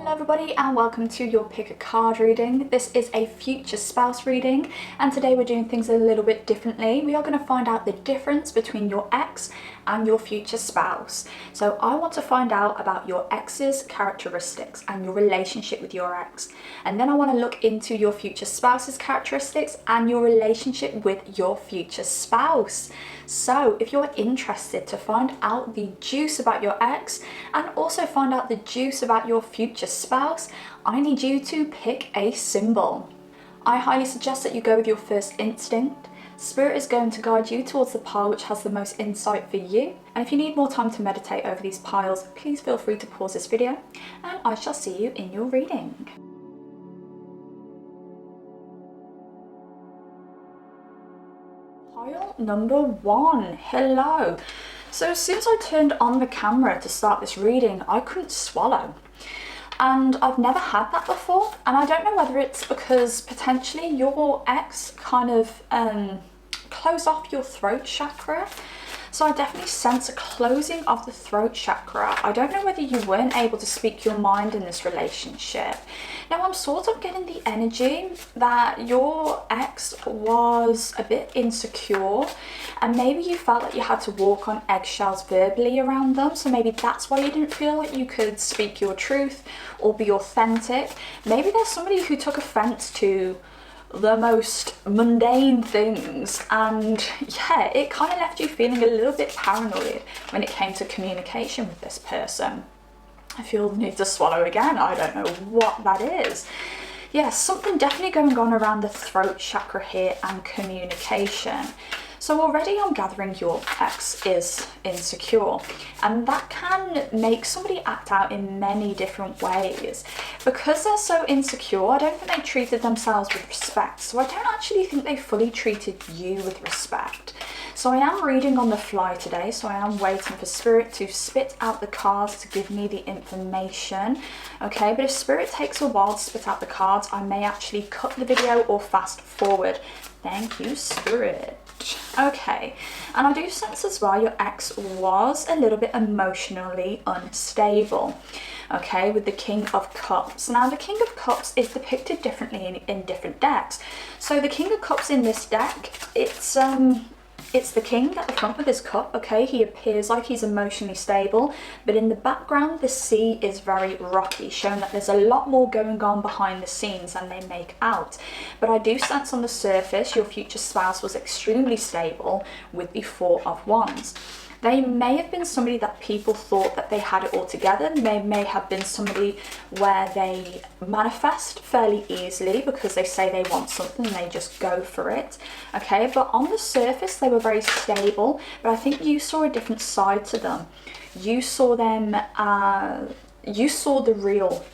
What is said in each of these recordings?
Hello everybody and welcome to your pick a card reading. This is a future spouse reading and today we're doing things a little bit differently. We are going to find out the difference between your ex and your future spouse. So I want to find out about your ex's characteristics and your relationship with your ex. And then I want to look into your future spouse's characteristics and your relationship with your future spouse. So if you're interested to find out the juice about your ex and also find out the juice about your future spouse, I need you to pick a symbol. I highly suggest that you go with your first instinct. Spirit is going to guide you towards the pile which has the most insight for you. And if you need more time to meditate over these piles, please feel free to pause this video and I shall see you in your reading. Pile number 1. Hello. So as soon as I turned on the camera to start this reading, I couldn't swallow. And I've never had that before, and I don't know whether it's because potentially your ex kind of closed off your throat chakra. So I definitely sense a closing of the throat chakra. I don't know whether you weren't able to speak your mind in this relationship. Now I'm sort of getting the energy that your ex was a bit insecure and maybe you felt like you had to walk on eggshells verbally around them. So maybe that's why you didn't feel like you could speak your truth or be authentic. Maybe there's somebody who took offense to the most mundane things, and yeah, it kind of left you feeling a little bit paranoid when it came to communication with this person. I feel the need to swallow again. I don't know what that is. Yeah, something definitely going on around the throat chakra here and communication. So already I'm gathering your ex is insecure, and that can make somebody act out in many different ways. Because they're so insecure, I don't think they treated themselves with respect. So I don't actually think they fully treated you with respect. So I am reading on the fly today, so I am waiting for Spirit to spit out the cards to give me the information. Okay, but if Spirit takes a while to spit out the cards, I may actually cut the video or fast forward. Thank you, Spirit. Okay, and I do sense as well your ex was a little bit emotionally unstable. Okay, with the King of Cups. Now the King of Cups is depicted differently in different decks. So the King of Cups in this deck, it's the king at the front with his cup, okay? He appears like he's emotionally stable, but in the background, the sea is very rocky, showing that there's a lot more going on behind the scenes than they make out. But I do sense on the surface, your future spouse was extremely stable with the Four of Wands. They may have been somebody that people thought that they had it all together. They may have been somebody where they manifest fairly easily because they say they want something and they just go for it. Okay, but on the surface they were very stable, but I think you saw a different side to them. You saw them, you saw the real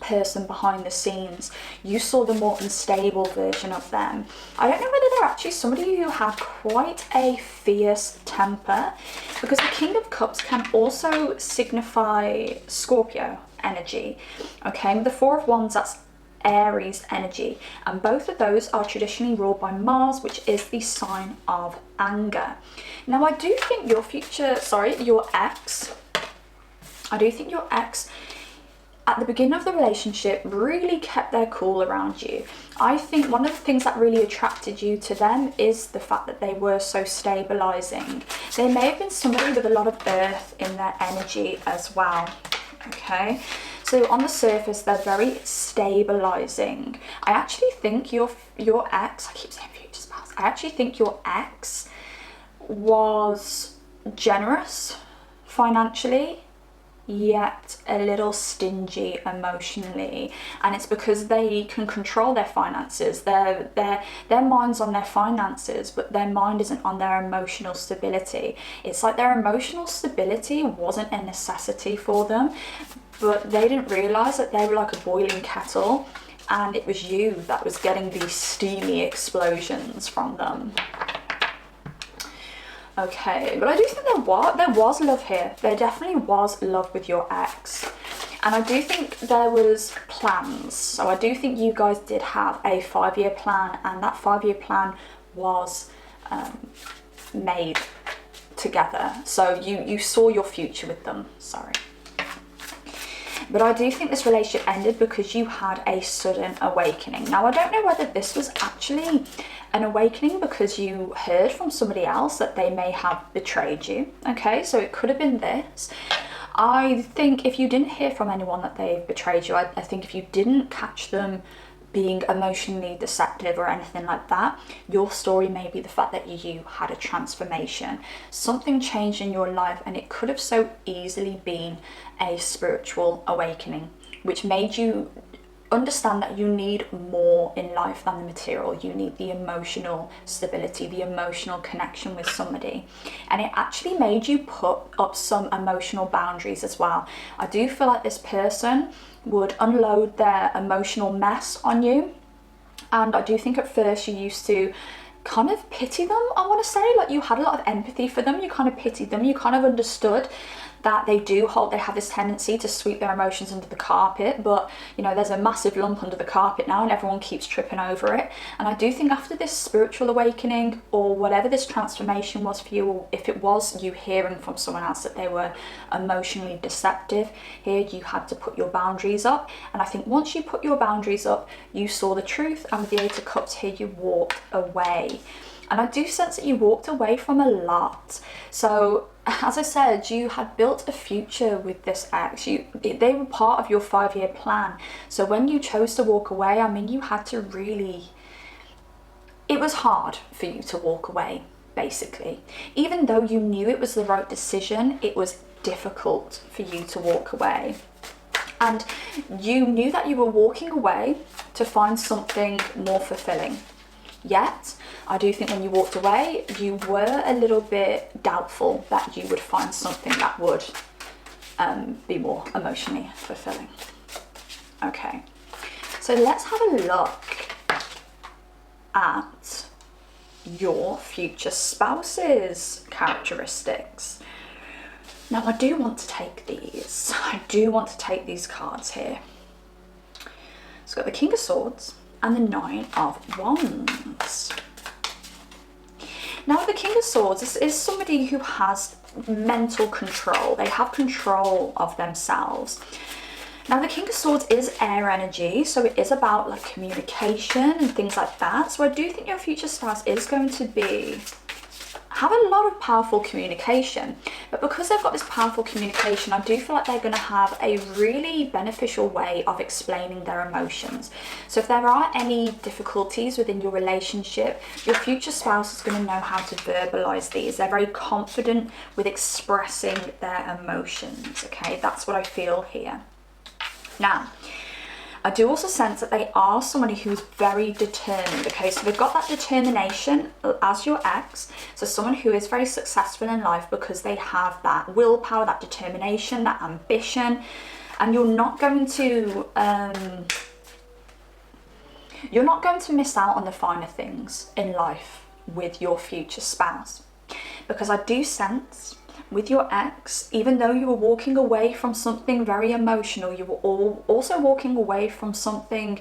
person behind the scenes. You saw the more unstable version of them. I don't know whether they're actually somebody who had quite a fierce temper, because the King of Cups can also signify Scorpio energy. Okay, with the Four of Wands, that's Aries energy, and both of those are traditionally ruled by Mars, which is the sign of anger. Now I do think your ex, at the beginning of the relationship really kept their cool around you. I think one of the things that really attracted you to them is the fact that they were so stabilizing. They may have been somebody with a lot of earth in their energy as well. Okay, so on the surface they're very stabilizing. I actually think your ex, I keep saying future spouse, I actually think your ex was generous financially, yet a little stingy emotionally, and it's because they can control their finances. Their mind's on their finances, but their mind isn't on their emotional stability. It's like their emotional stability wasn't a necessity for them, but they didn't realize that they were like a boiling kettle and it was you that was getting these steamy explosions from them. Okay, but I do think there was love here. There definitely was love with your ex. And I do think there was plans. So I do think you guys did have a 5-year plan, and that 5-year plan was made together. So you saw your future with them, sorry. But I do think this relationship ended because you had a sudden awakening. Now, I don't know whether this was actually an awakening because you heard from somebody else that they may have betrayed you. Okay, so it could have been this. I think if you didn't hear from anyone that they've betrayed you, I think if you didn't catch them being emotionally deceptive or anything like that, your story may be the fact that you had a transformation. Something changed in your life, and it could have so easily been a spiritual awakening, which made you understand that you need more in life than the material. You need the emotional stability, the emotional connection with somebody. And it actually made you put up some emotional boundaries as well. I do feel like this person would unload their emotional mess on you. And I do think at first you used to kind of pity them, I want to say. Like, you had a lot of empathy for them, you kind of pitied them, you kind of understood that they have this tendency to sweep their emotions under the carpet, but you know, there's a massive lump under the carpet now and everyone keeps tripping over it. And I do think after this spiritual awakening, or whatever this transformation was for you, or if it was you hearing from someone else that they were emotionally deceptive, here you had to put your boundaries up. And I think once you put your boundaries up, you saw the truth, and with the Eight of Cups here, you walked away. And I do sense that you walked away from a lot. So as I said, you had built a future with this ex. They were part of your 5-year plan. So when you chose to walk away, I mean, you had to really, it was hard for you to walk away, basically. Even though you knew it was the right decision, it was difficult for you to walk away. And you knew that you were walking away to find something more fulfilling. Yet, I do think when you walked away, you were a little bit doubtful that you would find something that would be more emotionally fulfilling. Okay, so let's have a look at your future spouse's characteristics. Now, I do want to take these. I do want to take these cards here. So we've got the King of Swords and the Nine of Wands. Now, the King of Swords, this is somebody who has mental control. They have control of themselves. Now, the King of Swords is air energy, so it is about like communication and things like that. So I do think your future spouse is going to have a lot of powerful communication, but because they've got this powerful communication, I do feel like they're going to have a really beneficial way of explaining their emotions. So if there are any difficulties within your relationship, your future spouse is going to know how to verbalize these. They're very confident with expressing their emotions. Okay, that's what I feel here. Now, I do also sense that they are somebody who's very determined. Okay, so they've got that determination as your ex. So someone who is very successful in life because they have that willpower, that determination, that ambition. And you're not going to miss out on the finer things in life with your future spouse. Because I do sense with your ex, even though you were walking away from something very emotional, you were also walking away from something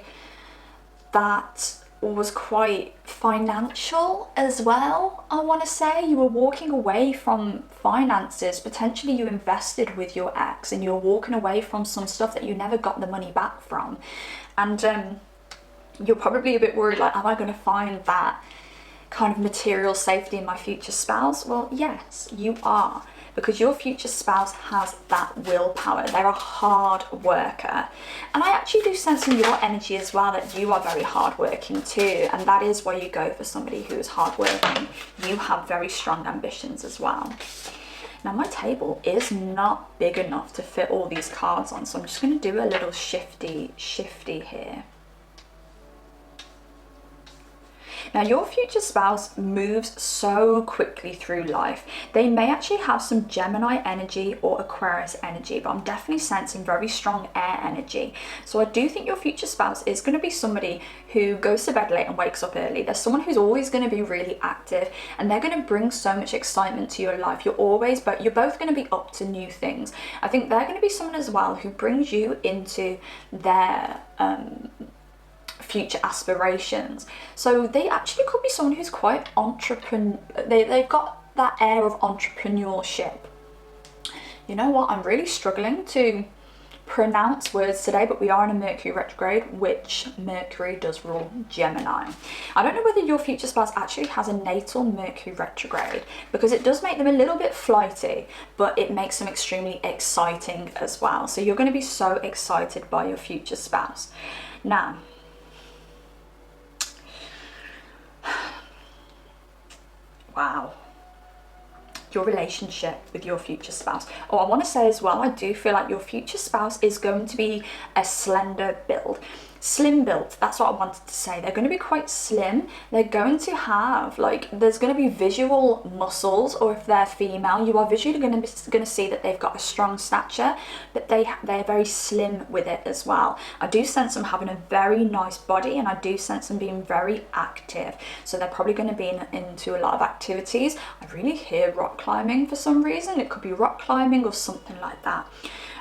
that was quite financial as well, I want to say. You were walking away from finances. Potentially you invested with your ex and you're walking away from some stuff that you never got the money back from. And you're probably a bit worried, like, am I going to find that kind of material safety in my future spouse? Well, yes, you are. Because your future spouse has that willpower. They're a hard worker. And I actually do sense in your energy as well that you are very hardworking too. And that is why you go for somebody who is hardworking. You have very strong ambitions as well. Now, my table is not big enough to fit all these cards on, so I'm just going to do a little shifty here. Now, your future spouse moves so quickly through life. They may actually have some Gemini energy or Aquarius energy, but I'm definitely sensing very strong air energy. So I do think your future spouse is going to be somebody who goes to bed late and wakes up early. There's someone who's always going to be really active, and they're going to bring so much excitement to your life. You're both going to be up to new things. I think they're going to be someone as well who brings you into their future aspirations. So they actually could be someone who's quite they've got that air of entrepreneurship. You know what, I'm really struggling to pronounce words today, but we are in a Mercury retrograde, which Mercury does rule Gemini. I don't know whether your future spouse actually has a natal Mercury retrograde, because it does make them a little bit flighty, but it makes them extremely exciting as well. So you're going to be so excited by your future spouse. Now, wow. Your relationship with your future spouse. Oh, I want to say as well, I do feel like your future spouse is going to be a slender build. Slim built, that's what I wanted to say. They're going to be quite slim. They're going to have, like, there's going to be visual muscles, or if they're female, you are visually going to see that they've got a strong stature, but they're very slim with it as well. I do sense them having a very nice body, and I do sense them being very active. So they're probably going to be into a lot of activities. I really hear rock climbing for some reason. It could be rock climbing or something like that.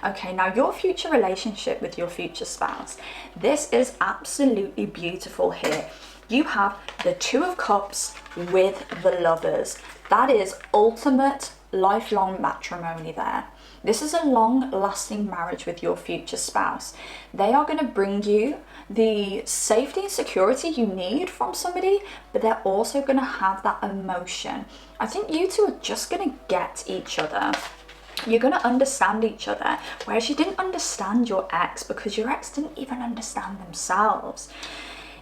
Okay, now your future relationship with your future spouse. This is absolutely beautiful here. You have the Two of Cups with the Lovers. That is ultimate lifelong matrimony there. This is a long-lasting marriage with your future spouse. They are going to bring you the safety and security you need from somebody, but they're also going to have that emotion. I think you two are just going to get each other. You're going to understand each other, whereas you didn't understand your ex, because your ex didn't even understand themselves.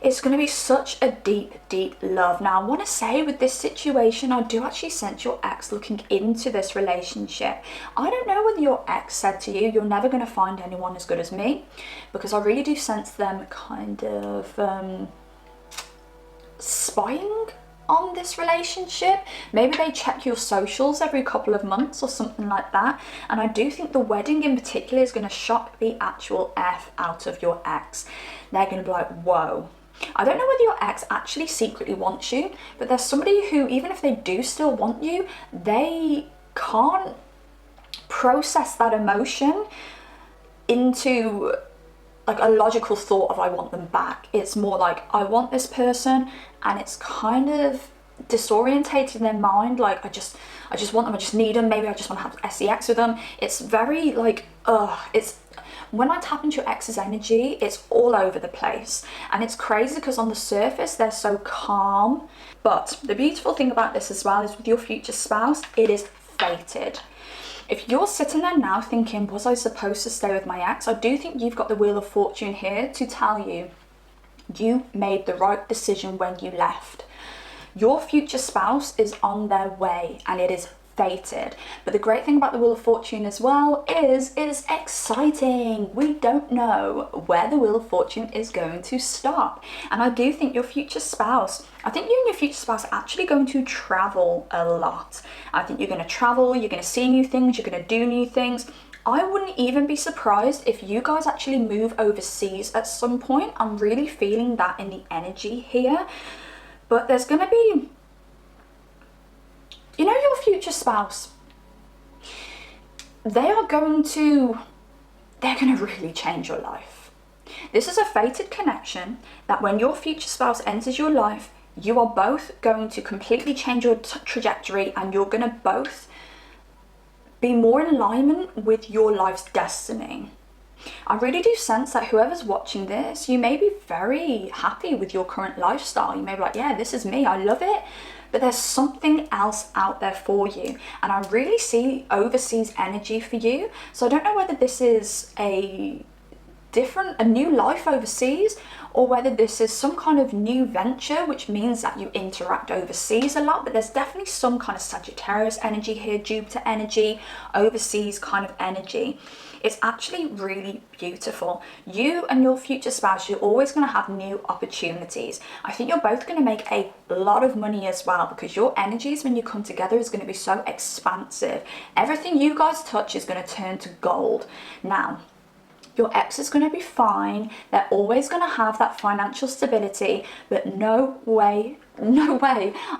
It's going to be such a deep, deep love. Now, I want to say with this situation, I do actually sense your ex looking into this relationship. I don't know whether your ex said to you, you're never going to find anyone as good as me, because I really do sense them kind of spying on this relationship. Maybe they check your socials every couple of months or something like that. And I do think the wedding in particular is going to shock the actual F out of your ex. They're going to be like, whoa. I don't know whether your ex actually secretly wants you, but there's somebody who, even if they do still want you, they can't process that emotion into like a logical thought of I want them back. It's more like I want this person, and it's kind of disorientated in their mind, like I just want them, I just need them, maybe I just want to have sex with them. It's very like it's when I tap into your ex's energy, it's all over the place, and it's crazy because on the surface they're so calm, but the beautiful thing about this as well is with your future spouse, it is fated. If you're sitting there now thinking, was I supposed to stay with my ex? I do think you've got the Wheel of Fortune here to tell you, you made the right decision when you left. Your future spouse is on their way, and it is fated. But the great thing about the Wheel of Fortune as well is it is exciting. We don't know where the Wheel of Fortune is going to stop. And I do think your future spouse, I think you and your future spouse are actually going to travel a lot. I think you're going to travel, you're going to see new things, you're going to do new things. I wouldn't even be surprised if you guys actually move overseas at some point. I'm really feeling that in the energy here. But there's going to be, you know, your future spouse, they're going to really change your life. This is a fated connection that when your future spouse enters your life, you are both going to completely change your trajectory, and you're going to both be more in alignment with your life's destiny. I really do sense that whoever's watching this, you may be very happy with your current lifestyle. You may be like, yeah, this is me, I love it. But there's something else out there for you. And I really see overseas energy for you. So I don't know whether this is a new life overseas, or whether this is some kind of new venture, which means that you interact overseas a lot. But there's definitely some kind of Sagittarius energy here, Jupiter energy, overseas kind of energy. It's actually really beautiful. You and your future spouse, you're always going to have new opportunities. I think you're both going to make a lot of money as well, because your energies when you come together is going to be so expansive. Everything you guys touch is going to turn to gold. Now, your ex is going to be fine. They're always going to have that financial stability, but no way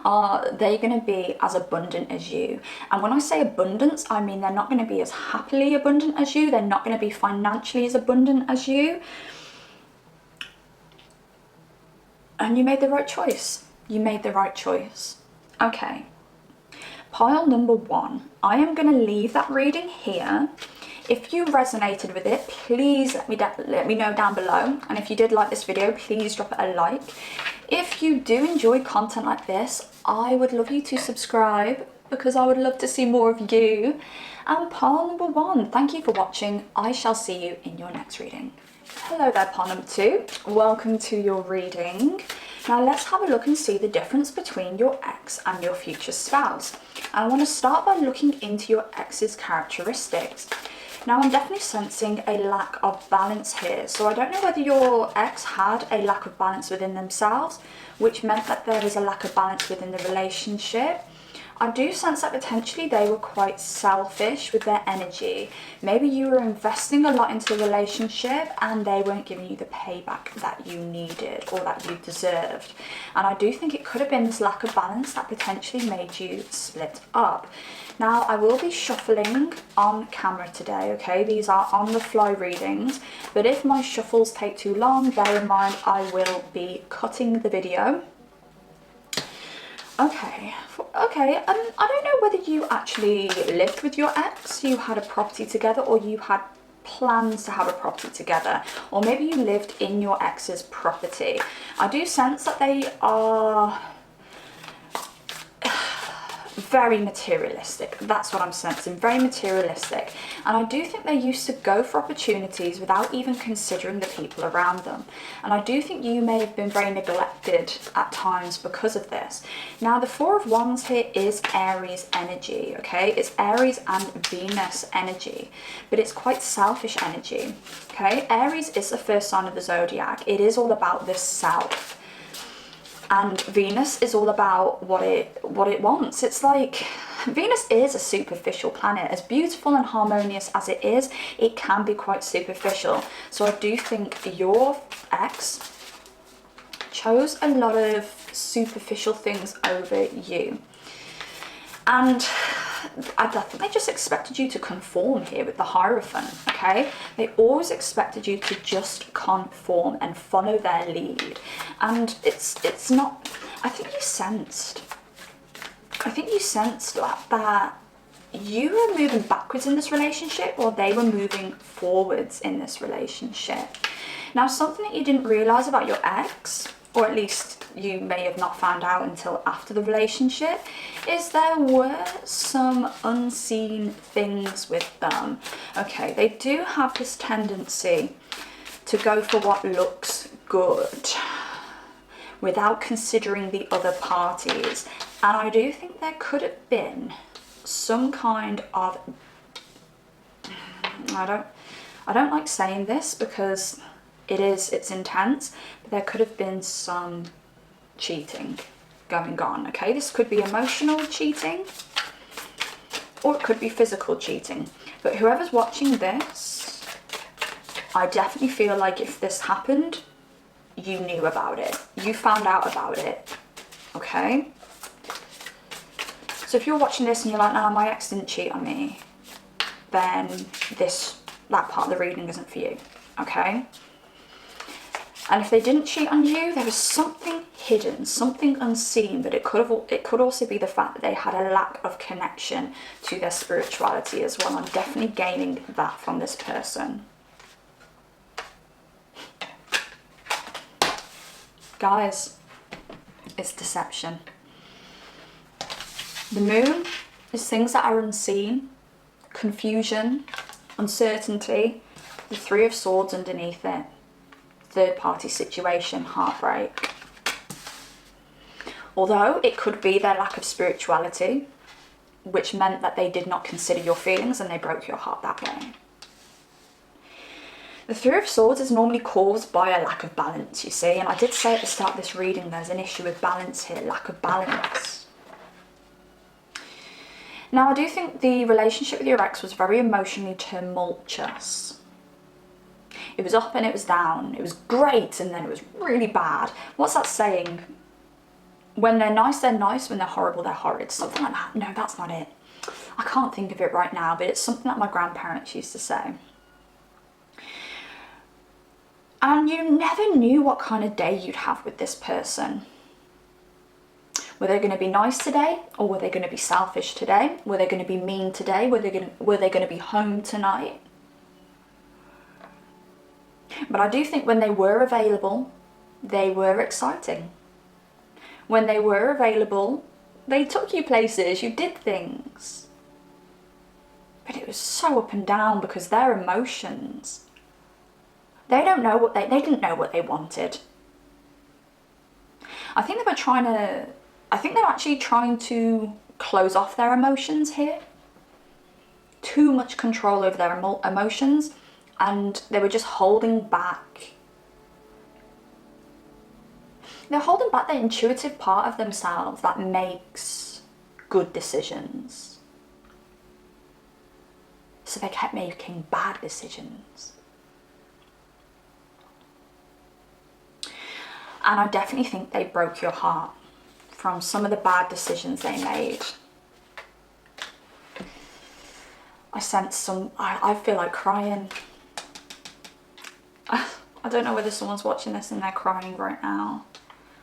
are they going to be as abundant as you. And when I say abundance, I mean they're not going to be as happily abundant as you. They're not going to be financially as abundant as you. And you made the right choice. You made the right choice. Okay. Pile number 1. I am going to leave that reading here. If you resonated with it, please let me know down below. And if you did like this video, please drop it a like. If you do enjoy content like this, I would love you to subscribe because I would love to see more of you. And pile number 1, thank you for watching. I shall see you in your next reading. Hello there, pile number 2. Welcome to your reading. Now let's have a look and see the difference between your ex and your future spouse. And I want to start by looking into your ex's characteristics. Now I'm definitely sensing a lack of balance here. So I don't know whether your ex had a lack of balance within themselves, which meant that there was a lack of balance within the relationship. I do sense that potentially they were quite selfish with their energy. Maybe you were investing a lot into the relationship and they weren't giving you the payback that you needed or that you deserved. And I do think it could have been this lack of balance that potentially made you split up. Now, I will be shuffling on camera today, okay? These are on the fly readings, but if my shuffles take too long, bear in mind I will be cutting the video. Okay, I don't know whether you actually lived with your ex, you had a property together, or you had plans to have a property together, or maybe you lived in your ex's property. I do sense that they are very materialistic. That's what I'm sensing, very materialistic. And I do think they used to go for opportunities without even considering the people around them. And I do think you may have been very neglected at times because of this. Now the Four of Wands here is Aries energy, okay? It's Aries and Venus energy, but it's quite selfish energy, okay? Aries is the first sign of the zodiac. It is all about the self. And Venus is all about what it wants. It's like, Venus is a superficial planet. As beautiful and harmonious as it can be quite superficial. So I do think your ex chose a lot of superficial things over you. And I think they just expected you to conform here with the Hierophant, okay? They always expected you to just conform and follow their lead. And it's not, I think you sensed that you were moving backwards in this relationship or they were moving forwards in this relationship. Now, something that you didn't realize about your ex, or at least you may have not found out until after the relationship, is there were some unseen things with them. Okay, they do have this tendency to go for what looks good without considering the other parties. And I do think there could have been some kind of, I don't like saying this because it's intense, but there could have been some cheating going on, okay? This could be emotional cheating or it could be physical cheating. But whoever's watching this, I definitely feel like if this happened, you knew about it. You found out about it, okay? So if you're watching this and you're like, no, my ex didn't cheat on me, then that part of the reading isn't for you, okay? And if they didn't cheat on you, there was something hidden, something unseen, but it could also be the fact that they had a lack of connection to their spirituality as well. I'm definitely gaining that from this person. Guys, it's deception. The Moon is things that are unseen, confusion, uncertainty, the Three of Swords underneath it. Third party situation, heartbreak. Although it could be their lack of spirituality, which meant that they did not consider your feelings and they broke your heart that way. The Three of Swords is normally caused by a lack of balance, you see, and I did say at the start of this reading there's an issue with balance here, lack of balance. Now I do think the relationship with your ex was very emotionally tumultuous. It was up and it was down. It was great and then it was really bad. What's that saying? When they're nice, they're nice. When they're horrible, they're horrid. Something like that. No, that's not it. I can't think of it right now, but it's something that my grandparents used to say. And you never knew what kind of day you'd have with this person. Were they going to be nice today, or were they going to be selfish today? Were they going to be mean today? Were they going to be home tonight? But I do think when they were available, they were exciting. When they were available, they took you places, you did things. But it was so up and down because their emotions, they didn't know what they wanted. I think they were actually trying to close off their emotions here. Too much control over their emotions, and they were just holding back. They're holding back the intuitive part of themselves that makes good decisions. So they kept making bad decisions. And I definitely think they broke your heart from some of the bad decisions they made. I sense some, I feel like crying. I don't know whether someone's watching this and they're crying right now,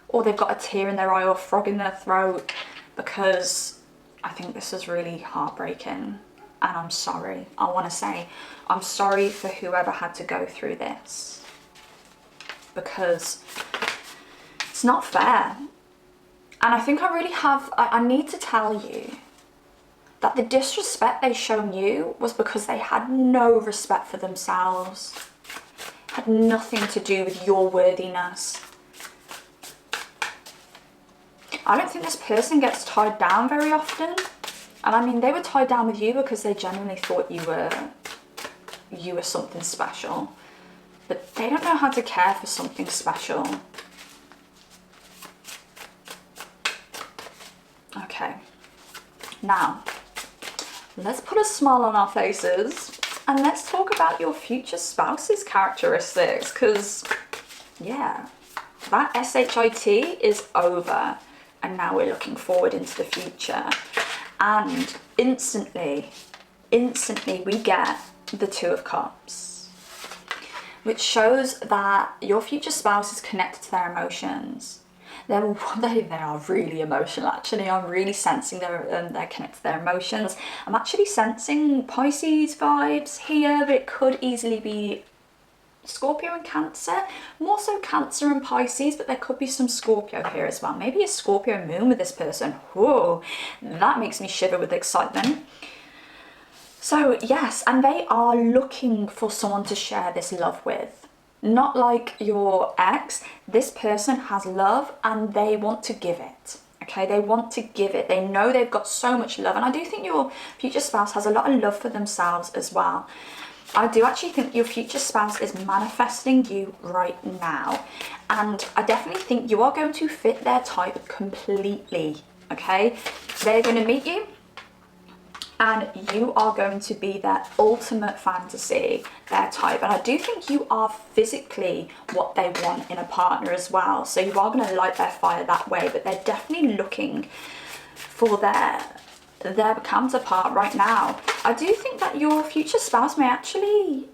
or they've got a tear in their eye or a frog in their throat, because I think this is really heartbreaking. And I'm sorry. I want to say I'm sorry for whoever had to go through this, because it's not fair. And I think I need to tell you that the disrespect they shown you was because they had no respect for themselves. Had nothing to do with your worthiness. I don't think this person gets tied down very often. And I mean, they were tied down with you because they genuinely thought you were something special. But they don't know how to care for something special. Okay. Now, let's put a smile on our faces and let's talk about your future spouse's characteristics, because, yeah, that SHIT is over and now we're looking forward into the future. And instantly we get the Two of Cups, which shows that your future spouse is connected to their emotions. They are really emotional, actually. I'm really sensing they're connected to their emotions. I'm actually sensing Pisces vibes here, but it could easily be Scorpio and Cancer. More so Cancer and Pisces, but there could be some Scorpio here as well. Maybe a Scorpio moon with this person. Whoa, that makes me shiver with excitement. So yes, and they are looking for someone to share this love with. Not like your ex. This person has love and they want to give it. Okay, they want to give it. They know they've got so much love. And I do think your future spouse has a lot of love for themselves as well. I do actually think your future spouse is manifesting you right now. And I definitely think you are going to fit their type completely. Okay, they're going to meet you and you are going to be their ultimate fantasy, their type. And I do think you are physically what they want in a partner as well. So you are going to light their fire that way, but they're definitely looking for their counterpart right now. I do think that your future spouse may actually,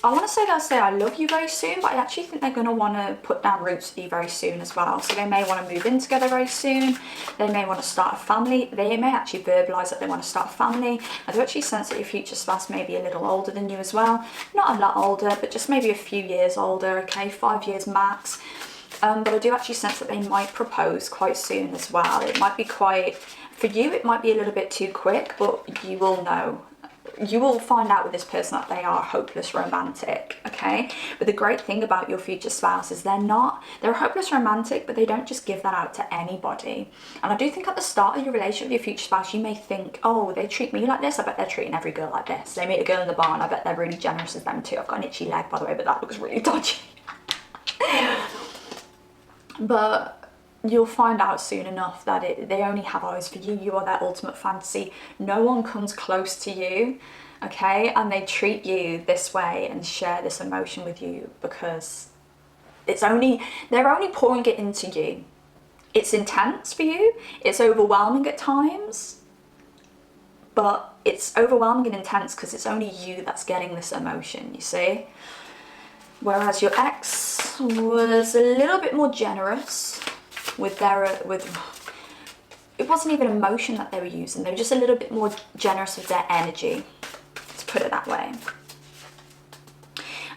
I want to say they'll say I love you very soon, but I actually think they're going to want to put down roots with you very soon as well. So they may want to move in together very soon. They may want to start a family. They may actually verbalise that they want to start a family. I do actually sense that your future spouse may be a little older than you as well. Not a lot older, but just maybe a few years older, okay, 5 years max. But I do actually sense that they might propose quite soon as well. It might be quite, for you it might be a little bit too quick, but you will know. You will find out with this person that they are hopeless romantic, okay? But the great thing about your future spouse is they're a hopeless romantic, but they don't just give that out to anybody. And I do think at the start of your relationship with your future spouse, you may think, oh, they treat me like this, I bet they're treating every girl like this. They meet a girl in the bar and I bet they're really generous with them too. I've got an itchy leg, by the way, but that looks really dodgy. But you'll find out soon enough that they only have eyes for you. You are their ultimate fantasy. No one comes close to you, okay? And they treat you this way and share this emotion with you because they're only pouring it into you. It's intense for you. It's overwhelming at times, but it's overwhelming and intense because it's only you that's getting this emotion, you see? Whereas your ex was a little bit more generous with it wasn't even emotion that they were using. They were just a little bit more generous with their energy, let's put it that way.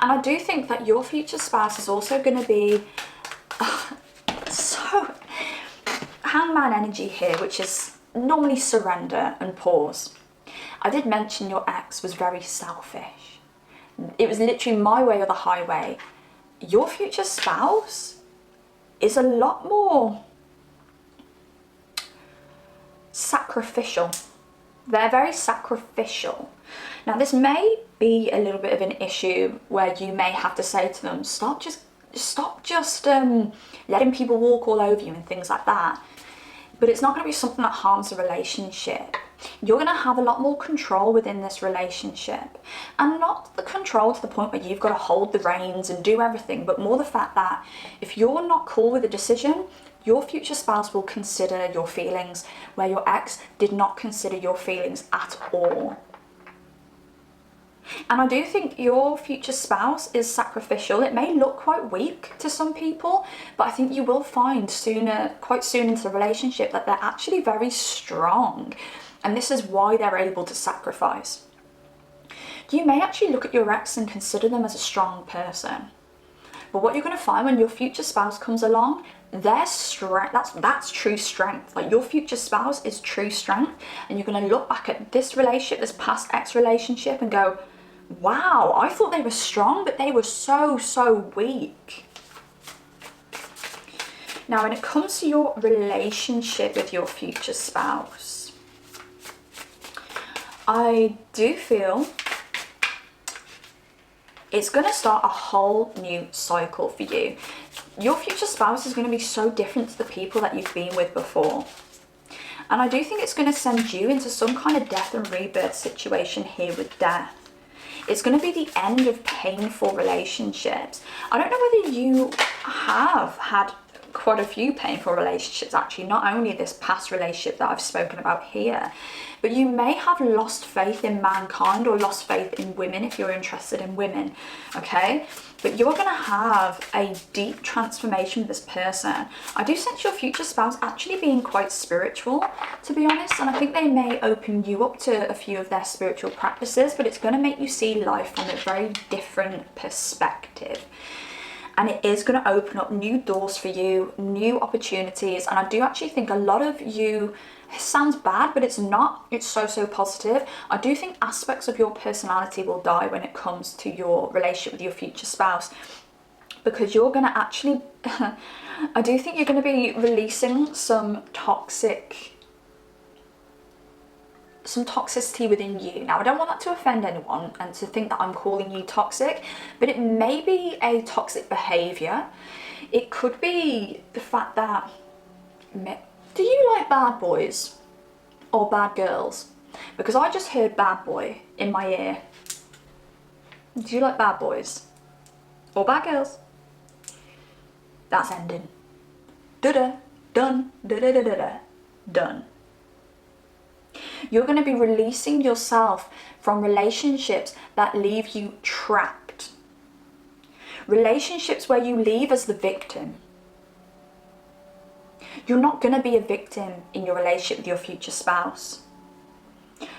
And I do think that your future spouse is also going to be so hangman energy here, which is normally surrender and pause. I did mention your ex was very selfish. It was literally my way or the highway. Your future spouse is a lot more sacrificial. They're very sacrificial. Now this may be a little bit of an issue where you may have to say to them, stop just letting people walk all over you and things like that. But it's not going to be something that harms the relationship. You're going to have a lot more control within this relationship, and not the control to the point where you've got to hold the reins and do everything, but more the fact that if you're not cool with the decision, your future spouse will consider your feelings where your ex did not consider your feelings at all. And I do think your future spouse is sacrificial. It may look quite weak to some people, but I think you will find quite soon into the relationship that they're actually very strong. And this is why they're able to sacrifice. You may actually look at your ex and consider them as a strong person. But what you're going to find when your future spouse comes along, their strength, that's true strength. Like, your future spouse is true strength. And you're going to look back at this relationship, this past ex relationship, and go, wow, I thought they were strong, but they were so weak. Now, when it comes to your relationship with your future spouse, I do feel it's going to start a whole new cycle for you. Your future spouse is going to be so different to the people that you've been with before. And I do think it's going to send you into some kind of death and rebirth situation here with death. It's going to be the end of painful relationships. I don't know whether you have had quite a few painful relationships, actually, not only this past relationship that I've spoken about here, but you may have lost faith in mankind or lost faith in women if you're interested in women, okay? But you're going to have a deep transformation with this person. I do sense your future spouse actually being quite spiritual, to be honest, and I think they may open you up to a few of their spiritual practices, but it's going to make you see life from a very different perspective. And it is going to open up new doors for you, new opportunities. And I do actually think a lot of you, it sounds bad, but it's not. It's so positive. I do think aspects of your personality will die when it comes to your relationship with your future spouse. Because you're going to actually, I do think you're going to be releasing some toxicity within you. Now, I don't want that to offend anyone and to think that I'm calling you toxic, but it may be a toxic behaviour. It could be the fact that, do you like bad boys or bad girls? Because I just heard bad boy in my ear. Do you like bad boys or bad girls? That's ending. Da-da, done, da-da-da-da-da, done. You're going to be releasing yourself from relationships that leave you trapped. Relationships where you leave as the victim. You're not going to be a victim in your relationship with your future spouse.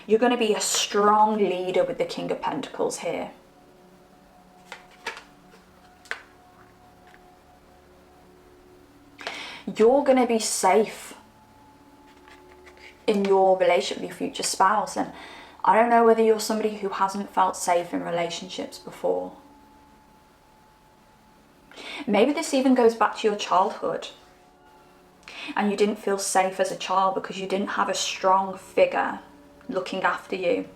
You're going to be a strong leader with the King of Pentacles here. You're going to be safe in your relationship with your future spouse, and I don't know whether you're somebody who hasn't felt safe in relationships before. Maybe this even goes back to your childhood and you didn't feel safe as a child because you didn't have a strong figure looking after you.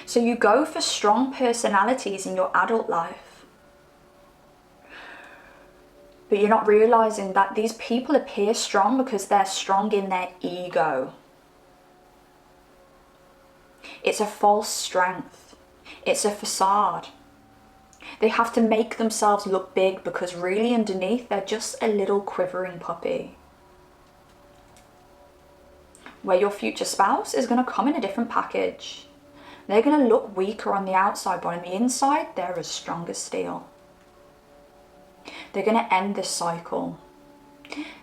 So you go for strong personalities in your adult life, but you're not realizing that these people appear strong because they're strong in their ego. It's a false strength. It's a facade. They have to make themselves look big because really underneath they're just a little quivering puppy. Where your future spouse is going to come in a different package. They're going to look weaker on the outside, but on the inside they're as strong as steel. They're going to end this cycle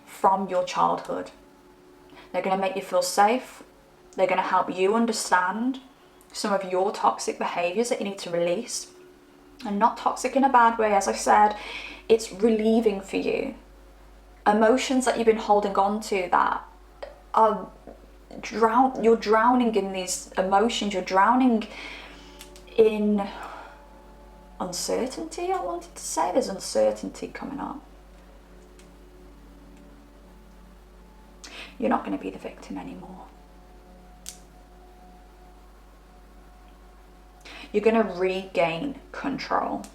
from your childhood. They're going to make you feel safe. They're going to help you understand some of your toxic behaviours that you need to release. and not toxic in a bad way. As I said, it's relieving for you. Emotions that you've been holding on to that are you're drowning in these emotions, you're drowning in uncertainty. I wanted to say there's uncertainty coming up. You're not going to be the victim anymore. You're going to regain control.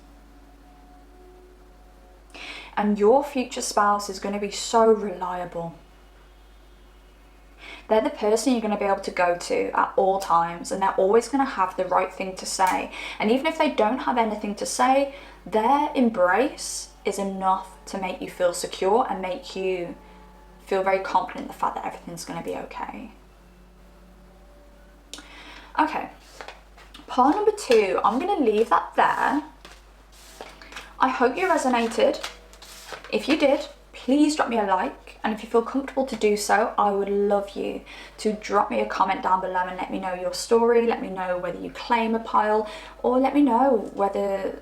And your future spouse is going to be so reliable. They're the person you're going to be able to go to at all times, and they're always going to have the right thing to say. And even if they don't have anything to say, their embrace is enough to make you feel secure and make you feel very confident in the fact that everything's going to be okay. Okay, part number 2, I'm going to leave that there. I hope you resonated. If you did, please drop me a like, and if you feel comfortable to do so, I would love you to drop me a comment down below and let me know your story. Let me know whether you claim a pile, or let me know whether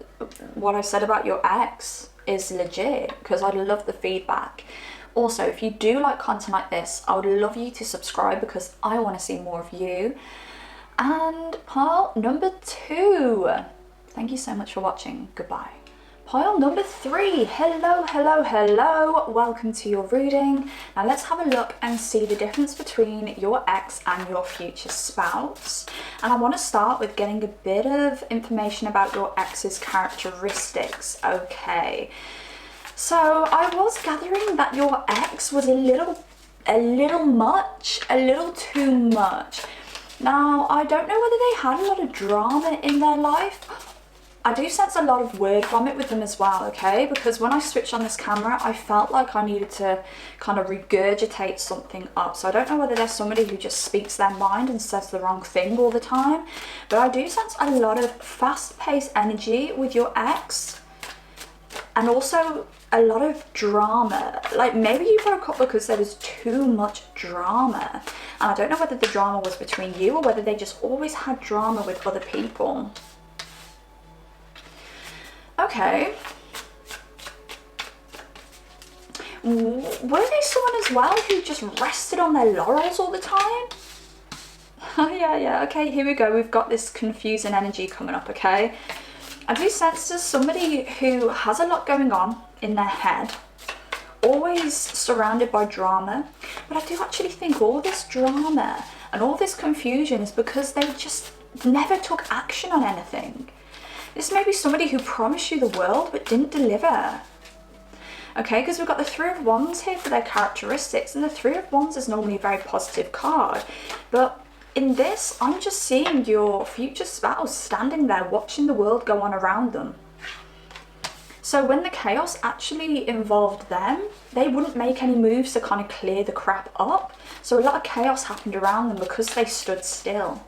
what I said about your ex is legit, because I'd love the feedback. Also, if you do like content like this, I would love you to subscribe because I want to see more of you. And part number 2, thank you so much for watching. Goodbye. Pile number 3, hello, hello, hello, welcome to your reading. Now let's have a look and see the difference between your ex and your future spouse. And I want to start with getting a bit of information about your ex's characteristics. Okay, so I was gathering that your ex was a little too much. Now, I don't know whether they had a lot of drama in their life. I do sense a lot of word vomit with them as well, okay? Because when I switched on this camera, I felt like I needed to kind of regurgitate something up. So I don't know whether there's somebody who just speaks their mind and says the wrong thing all the time. But I do sense a lot of fast-paced energy with your ex. And also a lot of drama. Like maybe you broke up because there was too much drama. And I don't know whether the drama was between you or whether they just always had drama with other people. Okay. Were they someone as well who just rested on their laurels all the time? Oh yeah, okay, here we go. We've got this confusing energy coming up, okay? I do sense there's somebody who has a lot going on in their head, always surrounded by drama, but I do actually think all this drama and all this confusion is because they just never took action on anything. This may be somebody who promised you the world but didn't deliver. Okay, because we've got the Three of Wands here for their characteristics, and the Three of Wands is normally a very positive card. But in this, I'm just seeing your future spouse standing there watching the world go on around them. So when the chaos actually involved them, they wouldn't make any moves to kind of clear the crap up. So a lot of chaos happened around them because they stood still.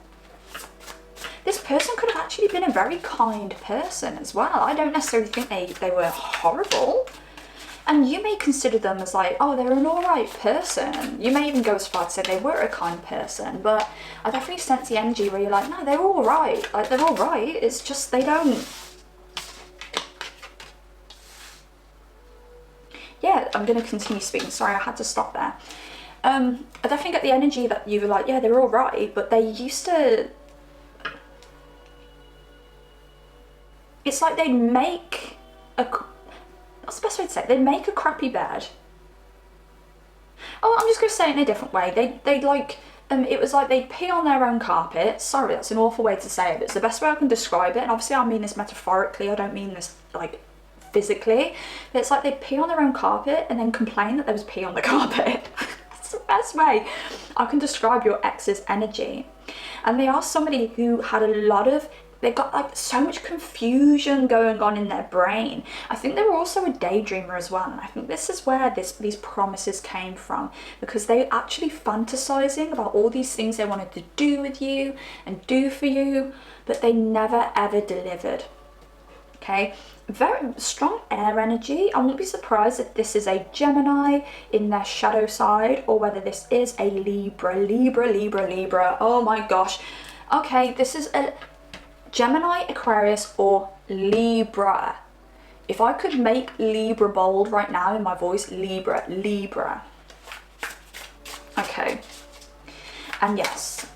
This person could have actually been a very kind person as well. I don't necessarily think they were horrible. And you may consider them as like, oh, they're an alright person. You may even go as far to say they were a kind person. But I definitely sense the energy where you're like, no, they're alright. Like, they're alright. It's just they don't. Yeah, I'm going to continue speaking. Sorry, I had to stop there. I definitely get the energy that you were like, yeah, they're alright. But they used to... It's like they'd make a, what's the best way to say it? They'd make a crappy bed. Oh, I'm just going to say it in a different way. They'd like, it was like they'd pee on their own carpet. Sorry, that's an awful way to say it, but it's the best way I can describe it. And obviously I mean this metaphorically, I don't mean this like physically. But it's like they'd pee on their own carpet and then complain that there was pee on the carpet. That's the best way I can describe your ex's energy. And they are somebody who had a lot of, they've got like so much confusion going on in their brain. I think they were also a daydreamer as well, and I think this is where these promises came from, because they were actually fantasizing about all these things they wanted to do with you and do for you, but they never ever delivered. Okay, very strong air energy. I won't be surprised if this is a Gemini in their shadow side, or whether this is a Libra. Oh my gosh. Okay, this is a Gemini, Aquarius, or Libra. If I could make Libra bold right now in my voice, Libra, Libra. Okay. And yes,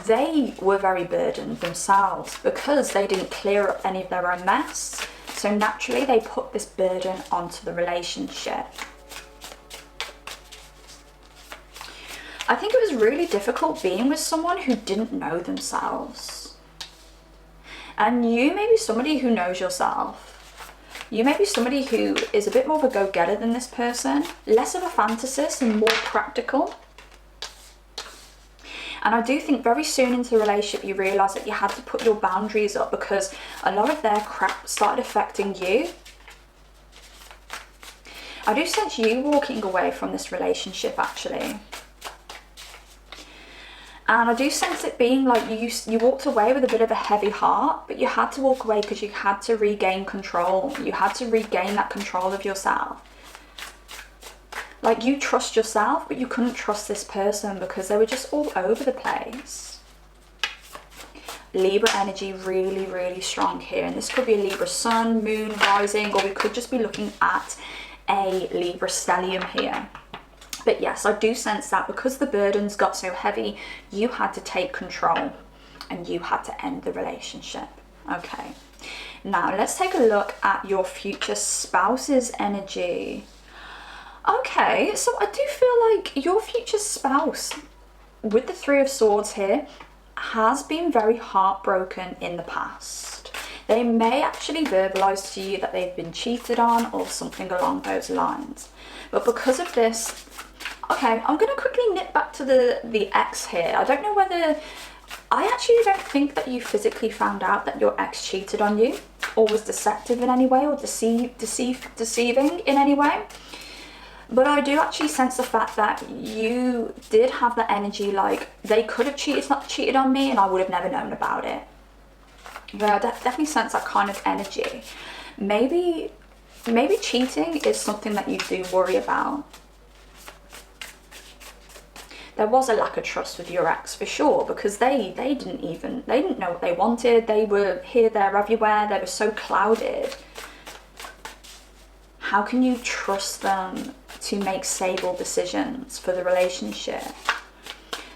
they were very burdened themselves because they didn't clear up any of their own mess. So naturally they put this burden onto the relationship. I think it was really difficult being with someone who didn't know themselves. And you may be somebody who knows yourself. You may be somebody who is a bit more of a go-getter than this person, less of a fantasist and more practical. And I do think very soon into the relationship you realise that you had to put your boundaries up because a lot of their crap started affecting you. I do sense you walking away from this relationship actually. And I do sense it being like you walked away with a bit of a heavy heart, but you had to walk away because you had to regain control. You had to regain that control of yourself. Like you trust yourself, but you couldn't trust this person because they were just all over the place. Libra energy really, really strong here. And this could be a Libra sun, moon, rising, or we could just be looking at a Libra stellium here. But yes, I do sense that because the burdens got so heavy, you had to take control and you had to end the relationship. Okay, now let's take a look at your future spouse's energy. Okay, so I do feel like your future spouse, with the Three of Swords here, has been very heartbroken in the past. They may actually verbalise to you that they've been cheated on or something along those lines. But because of this, okay, I'm going to quickly nip back to the ex here. I don't know whether, I actually don't think that you physically found out that your ex cheated on you or was deceptive in any way or deceiving in any way. But I do actually sense the fact that you did have that energy like they could have cheated on me and I would have never known about it. But I definitely sense that kind of energy. Maybe cheating is something that you do worry about. There was a lack of trust with your ex for sure because they didn't know what they wanted. They were here, there, everywhere. They were so clouded. How can you trust them to make stable decisions for the relationship?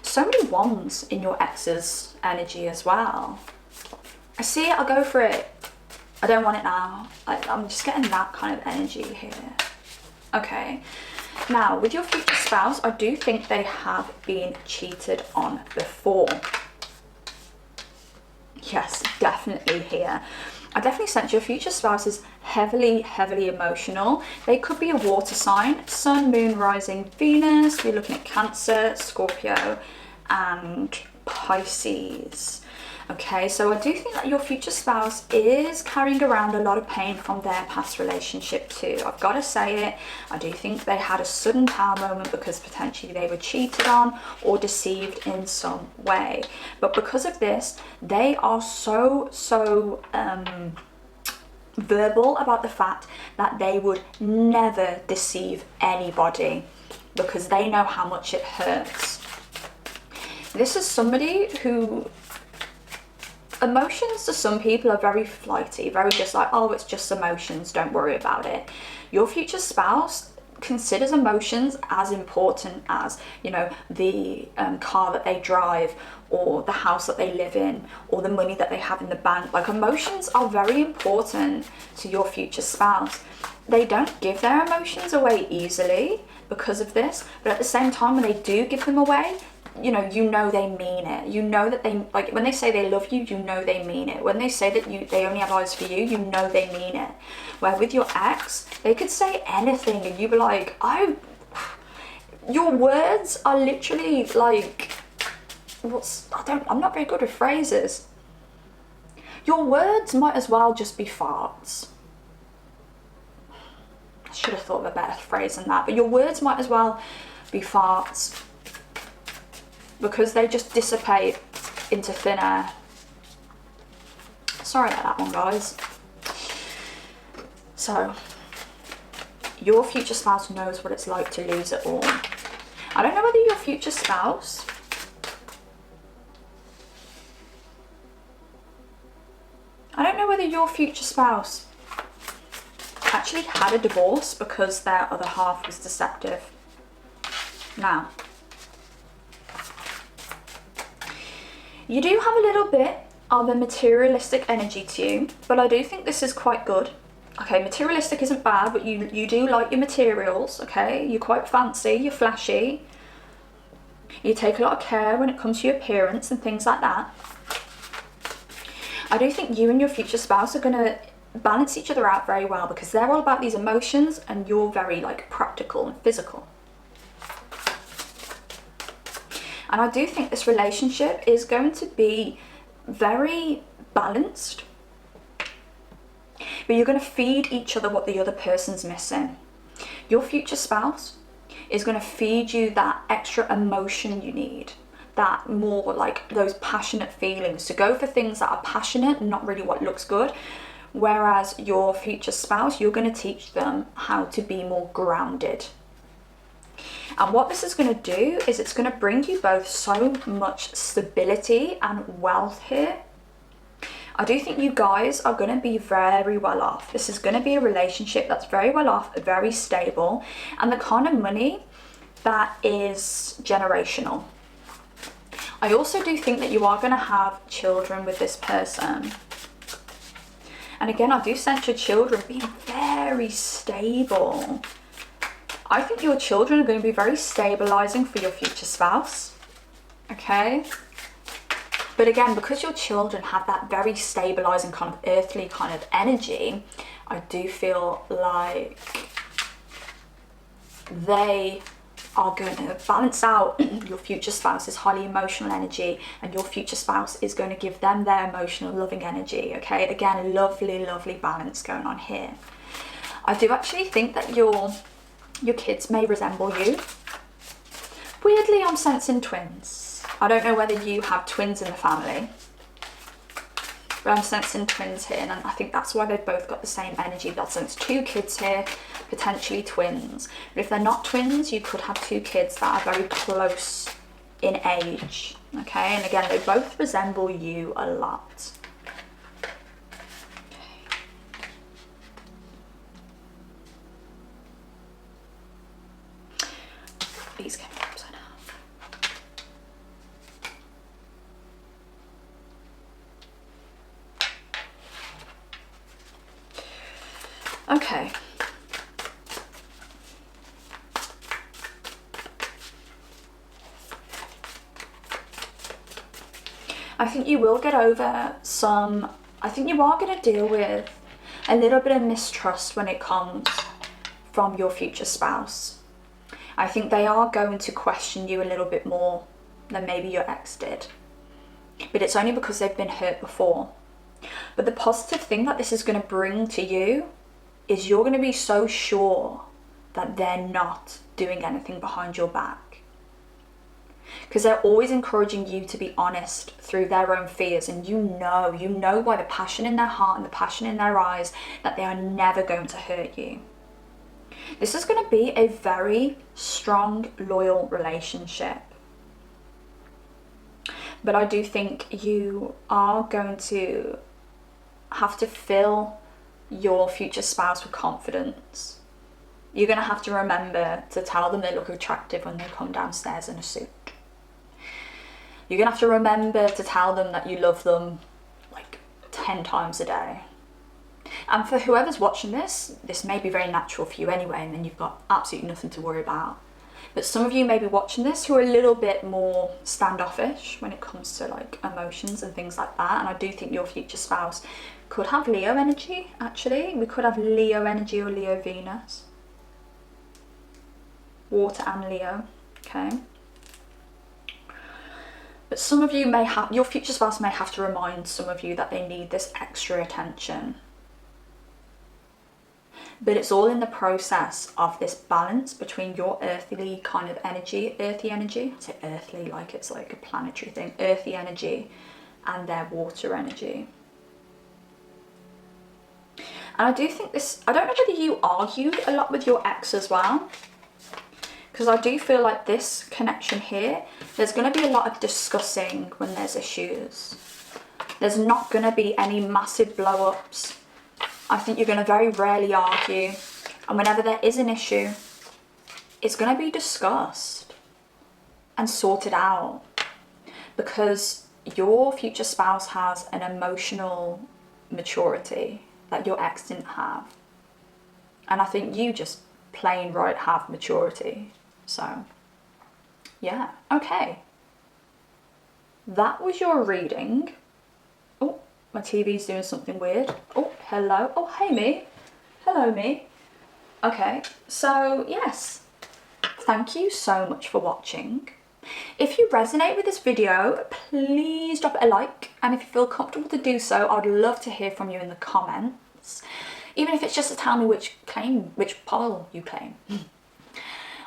So many wands in your ex's energy as well. I see it, I'll go for it. I don't want it now. I'm just getting that kind of energy here. Okay. Now, with your future spouse, I do think they have been cheated on before. Yes, definitely here. I definitely sense your future spouse is heavily, heavily emotional. They could be a water sign, Sun, Moon, Rising, Venus. We're looking at Cancer, Scorpio, and Pisces. Okay, so I do think that your future spouse is carrying around a lot of pain from their past relationship too. I've got to say it. I do think they had a sudden power moment because potentially they were cheated on or deceived in some way. But because of this, they are so verbal about the fact that they would never deceive anybody because they know how much it hurts. This is somebody who, emotions to some people are very flighty, very just like, oh, it's just emotions, don't worry about it. Your future spouse considers emotions as important as, you know, the car that they drive or the house that they live in or the money that they have in the bank. Like, emotions are very important to your future spouse. They don't give their emotions away easily because of this, but at the same time, when they do give them away, you know they mean it. You know that they, like, when they say they love you, you know they mean it. When they say that they only have eyes for you, you know they mean it. Where with your ex, they could say anything and you'd be like, your words are literally like, I'm not very good with phrases. Your words might as well just be farts. I should have thought of a better phrase than that, but your words might as well be farts, because they just dissipate into thin air. Sorry about that one, guys. So, your future spouse knows what it's like to lose it all. I don't know whether your future spouse I don't know whether your future spouse actually had a divorce because their other half was deceptive. Now, you do have a little bit of a materialistic energy to you, but I do think this is quite good. Okay, materialistic isn't bad, but you do like your materials, okay? You're quite fancy, you're flashy. You take a lot of care when it comes to your appearance and things like that. I do think you and your future spouse are going to balance each other out very well because they're all about these emotions and you're very like practical and physical. And I do think this relationship is going to be very balanced. But you're going to feed each other what the other person's missing. Your future spouse is going to feed you that extra emotion you need, that more like those passionate feelings, to go for things that are passionate and not really what looks good. Whereas your future spouse, you're going to teach them how to be more grounded. And what this is going to do is it's going to bring you both so much stability and wealth here. I do think you guys are going to be very well off. This is going to be a relationship that's very well off, very stable, and the kind of money that is generational. I also do think that you are going to have children with this person. And again, I do sense your children being very stable. I think your children are going to be very stabilizing for your future spouse. Okay? But again, because your children have that very stabilizing kind of earthly kind of energy, I do feel like they are going to balance out your future spouse's highly emotional energy, and your future spouse is going to give them their emotional loving energy. Okay, again, lovely, lovely balance going on here. I do actually think that your kids may resemble you. Weirdly, I'm sensing twins. I don't know whether you have twins in the family, but I'm sensing twins here, and I think that's why they've both got the same energy. That's sense two kids here, potentially twins. But if they're not twins, you could have two kids that are very close in age. Okay, and again, they both resemble you a lot. These came up upside down. Okay. I think you will get over some, I think you are going to deal with a little bit of mistrust when it comes from your future spouse. I think they are going to question you a little bit more than maybe your ex did. But it's only because they've been hurt before. But the positive thing that this is going to bring to you is you're going to be so sure that they're not doing anything behind your back. Because they're always encouraging you to be honest through their own fears, and you know by the passion in their heart and the passion in their eyes that they are never going to hurt you. This is going to be a very strong, loyal relationship. But I do think you are going to have to fill your future spouse with confidence. You're going to have to remember to tell them they look attractive when they come downstairs in a suit. You're going to have to remember to tell them that you love them like 10 times a day. And for whoever's watching this, this may be very natural for you anyway, and then you've got absolutely nothing to worry about. But some of you may be watching this who are a little bit more standoffish when it comes to like emotions and things like that. And I do think your future spouse could have Leo energy, actually. We could have Leo energy or Leo Venus. Water and Leo, okay? But some of you may have, your future spouse may have to remind some of you that they need this extra attention. But it's all in the process of this balance between your earthly kind of energy, earthy energy, I say earthly like it's like a planetary thing, earthy energy, and their water energy. And I do think this, I don't know whether you argued a lot with your ex as well, because I do feel like this connection here, there's going to be a lot of discussing when there's issues. There's not going to be any massive blow-ups. I think you're going to very rarely argue. And whenever there is an issue, it's going to be discussed and sorted out. Because your future spouse has an emotional maturity that your ex didn't have. And I think you just plain right have maturity. So, yeah, okay. That was your reading. Oh, my TV's doing something weird. Oh, hello. Oh, hey, me. Hello, me. Okay, so yes, thank you so much for watching. If you resonate with this video, please drop it a like, and if you feel comfortable to do so, I'd love to hear from you in the comments, even if it's just to tell me which pile you claim.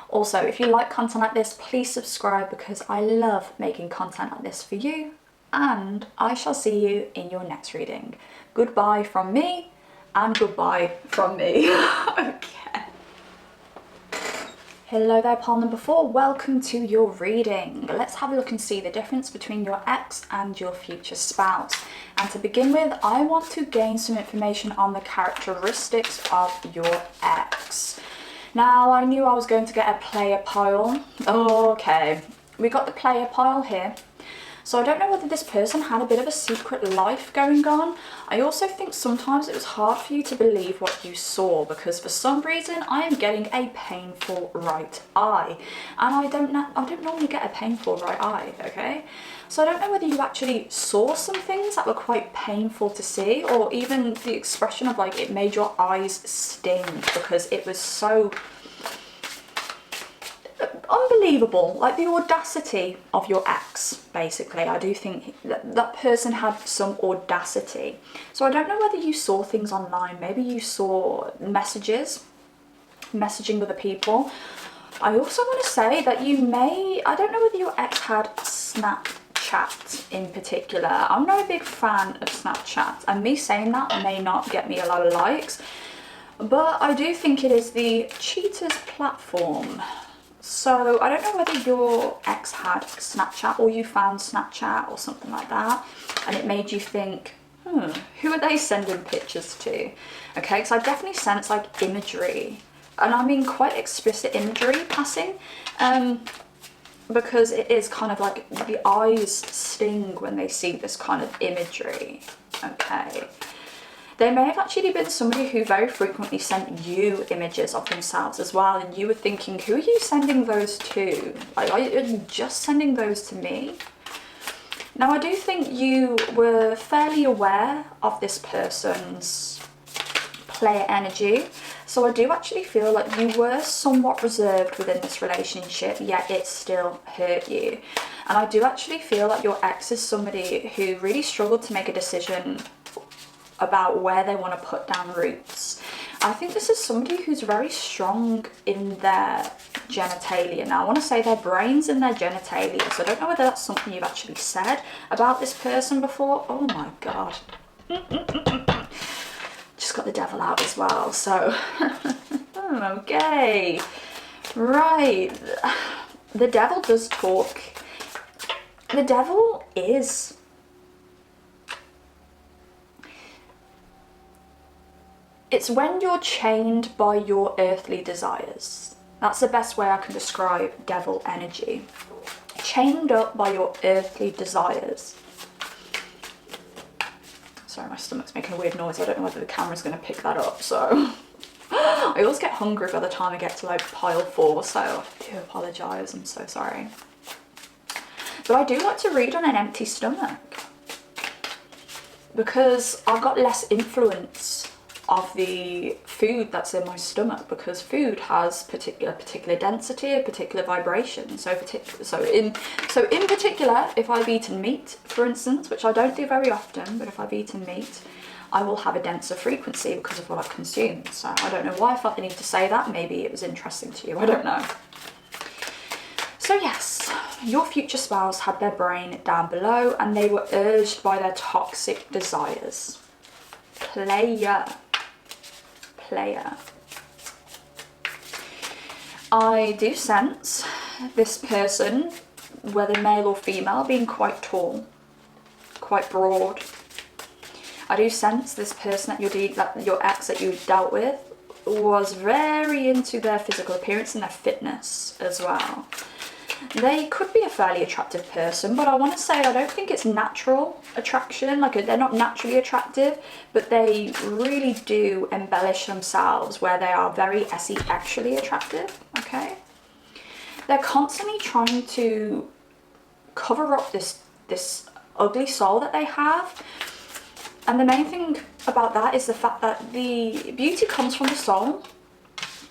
Also, if you like content like this, please subscribe, because I love making content like this for you, and I shall see you in your next reading. Goodbye from me, and goodbye from me. Okay. Hello there, pile number 4. Welcome to your reading. Let's have a look and see the difference between your ex and your future spouse. And to begin with, I want to gain some information on the characteristics of your ex. Now, I knew I was going to get a player pile. Okay, we got the player pile here. So I don't know whether this person had a bit of a secret life going on. I also think sometimes it was hard for you to believe what you saw, because for some reason I am getting a painful right eye. And I don't normally get a painful right eye, okay? So I don't know whether you actually saw some things that were quite painful to see, or even the expression of like it made your eyes sting because it was so unbelievable, like the audacity of your ex, basically. I do think that person had some audacity. So I don't know whether you saw things online. Maybe you saw messaging with other people. I also want to say that you may, I don't know whether your ex had Snapchat in particular. I'm not a big fan of Snapchat, and me saying that may not get me a lot of likes, but I do think it is the cheaters platform. So I don't know whether your ex had Snapchat, or you found Snapchat or something like that, and it made you think, who are they sending pictures to? Okay, because I definitely sense like imagery, and I mean quite explicit imagery passing, because it is kind of like the eyes sting when they see this kind of imagery. Okay. They may have actually been somebody who very frequently sent you images of themselves as well, and you were thinking, who are you sending those to? Like, are you just sending those to me? Now, I do think you were fairly aware of this person's player energy, so I do actually feel like you were somewhat reserved within this relationship, yet it still hurt you. And I do actually feel like your ex is somebody who really struggled to make a decision about where they want to put down roots. I think this is somebody who's very strong in their genitalia. Now, I want to say their brain's in their genitalia, so I don't know whether that's something you've actually said about this person before. Oh my god. Just got the devil out as well, so okay. Right. The devil does talk. The devil is it's when you're chained by your earthly desires. That's the best way I can describe devil energy. Chained up by your earthly desires. Sorry, my stomach's making a weird noise. I don't know whether the camera's going to pick that up, so I always get hungry by the time I get to like pile 4, so I do apologise, I'm so sorry. But I do like to read on an empty stomach, because I've got less influence of the food that's in my stomach, because food has particular density, a particular vibration. So in particular, if I've eaten meat, for instance, which I don't do very often, but if I've eaten meat, I will have a denser frequency because of what I've consumed. So I don't know why I felt the need to say that. Maybe it was interesting to you, I don't know. So yes, your future spouse had their brain down below, and they were urged by their toxic desires. Player. I do sense this person, whether male or female, being quite tall, quite broad, I do sense this person that your ex that you dealt with was very into their physical appearance and their fitness as well. They could be a fairly attractive person, but I want to say I don't think it's natural attraction. Like, they're not naturally attractive, but they really do embellish themselves where they are very sexually attractive, okay? They're constantly trying to cover up this ugly soul that they have. And the main thing about that is the fact that the beauty comes from the soul,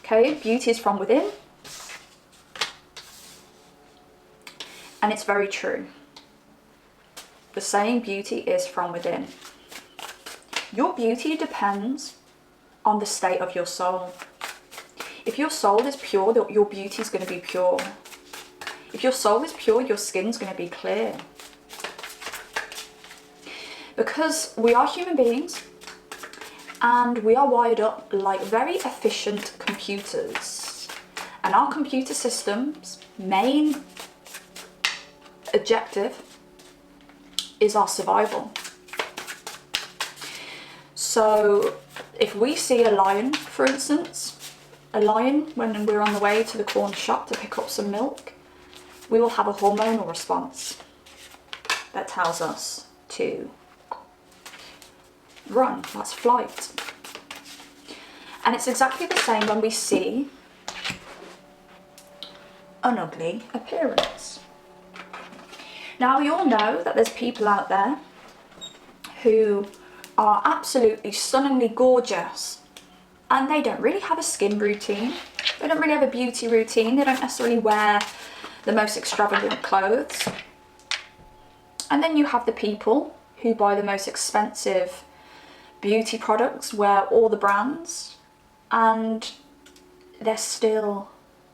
okay? Beauty is from within. And it's very true. The saying, beauty is from within. Your beauty depends on the state of your soul. If your soul is pure, your beauty is going to be pure. If your soul is pure, your skin's going to be clear. Because we are human beings and we are wired up like very efficient computers. And our computer system's main objective is our survival. So if we see a lion, for instance, a lion when we're on the way to the corner shop to pick up some milk, we will have a hormonal response that tells us to run. That's flight. And it's exactly the same when we see an ugly appearance. Now, we all know that there's people out there who are absolutely stunningly gorgeous and they don't really have a skin routine. They don't really have a beauty routine. They don't necessarily wear the most extravagant clothes. And then you have the people who buy the most expensive beauty products, wear all the brands, and they're still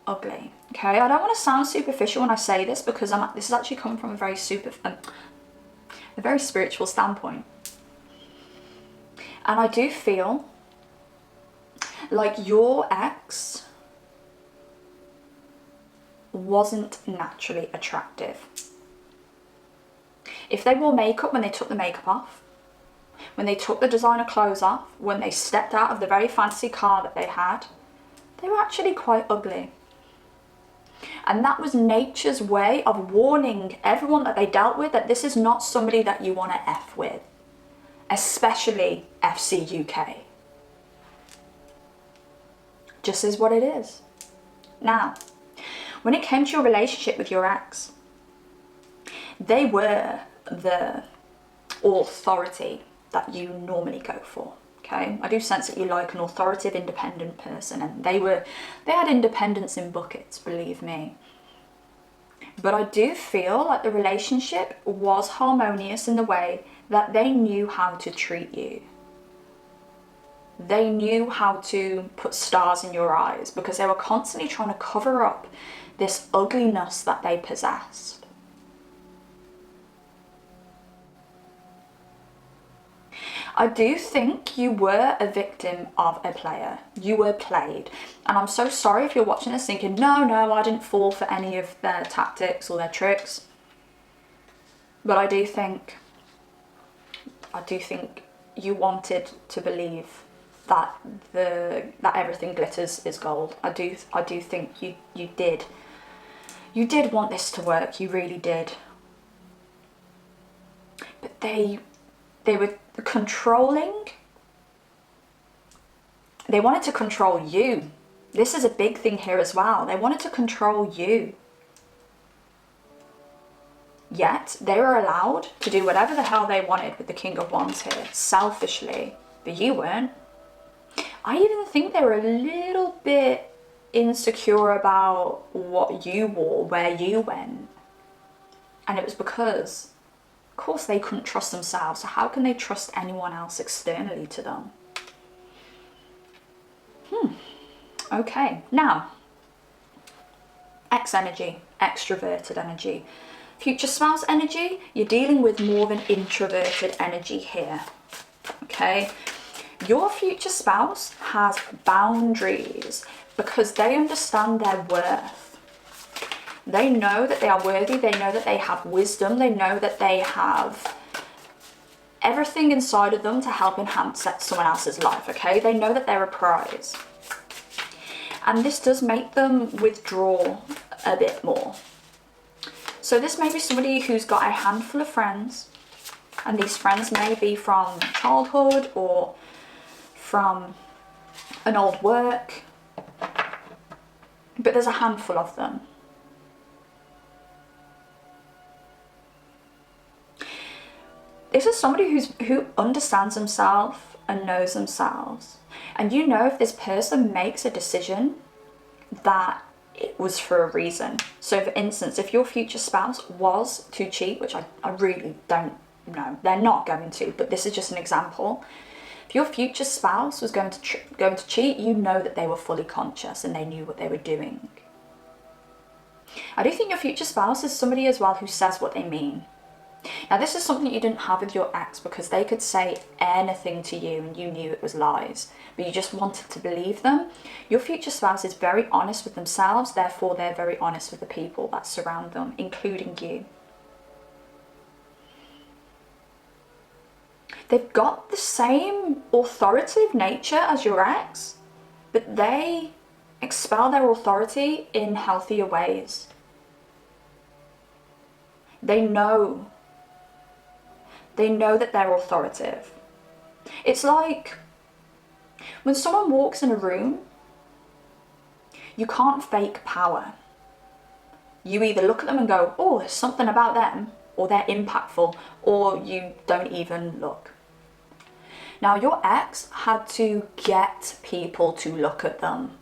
ugly. Okay, I don't want to sound superficial when I say this because this is actually coming from a very spiritual standpoint. And I do feel like your ex wasn't naturally attractive. If they wore makeup when they took the makeup off, when they took the designer clothes off, when they stepped out of the very fancy car that they had, they were actually quite ugly. And that was nature's way of warning everyone that they dealt with that this is not somebody that you want to F with, especially FC UK. Just is what it is. Now, when it came to your relationship with your ex, they were the authority that you normally go for. Okay, I do sense that you like an authoritative, independent person, and they had independence in buckets, believe me. But I do feel like the relationship was harmonious in the way that they knew how to treat you. They knew how to put stars in your eyes because they were constantly trying to cover up this ugliness that they possessed. I do think you were a victim of a player. You were played. And I'm so sorry if you're watching this thinking, no, I didn't fall for any of their tactics or their tricks. But I do think you wanted to believe that everything glitters is gold. I do think you did. You did want this to work. You really did. But they were controlling. They wanted to control you. This is a big thing here as well. They wanted to control you. Yet they were allowed to do whatever the hell they wanted with the King of Wands here, selfishly, but you weren't. I even think they were a little bit insecure about what you wore, where you went. And it was because, of course, they couldn't trust themselves, so how can they trust anyone else externally to them? Okay, now, X energy, extroverted energy. Future spouse energy, you're dealing with more of an introverted energy here, okay? Your future spouse has boundaries because they understand their worth. They know that they are worthy, they know that they have wisdom, they know that they have everything inside of them to help enhance someone else's life, okay? They know that they're a prize. And this does make them withdraw a bit more. So this may be somebody who's got a handful of friends, and these friends may be from childhood or from an old work, but there's a handful of them. This is somebody who understands themselves and knows themselves. And you know if this person makes a decision that it was for a reason. So for instance, if your future spouse was to cheat, which I really don't know, they're not going to, but this is just an example. If your future spouse was going to cheat, you know that they were fully conscious and they knew what they were doing. I do think your future spouse is somebody as well who says what they mean. Now this is something you didn't have with your ex, because they could say anything to you and you knew it was lies, but you just wanted to believe them. Your future spouse is very honest with themselves, therefore they're very honest with the people that surround them, including you. They've got the same authoritative nature as your ex, but they expel their authority in healthier ways. They know that they're authoritative. It's like when someone walks in a room, you can't fake power. You either look at them and go, oh, there's something about them, or they're impactful, or you don't even look. Now, your ex had to get people to look at them.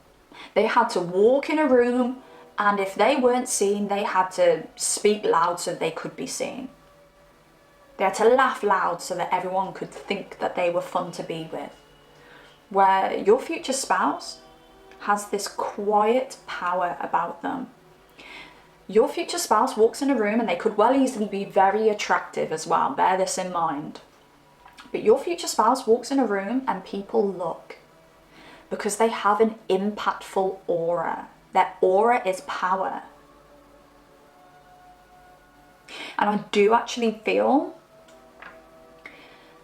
They had to walk in a room, and if they weren't seen, they had to speak loud so they could be seen. They had to laugh loud so that everyone could think that they were fun to be with. Where your future spouse has this quiet power about them. Your future spouse walks in a room and they could well easily be very attractive as well, bear this in mind. But your future spouse walks in a room and people look because they have an impactful aura. Their aura is power. And I do actually feel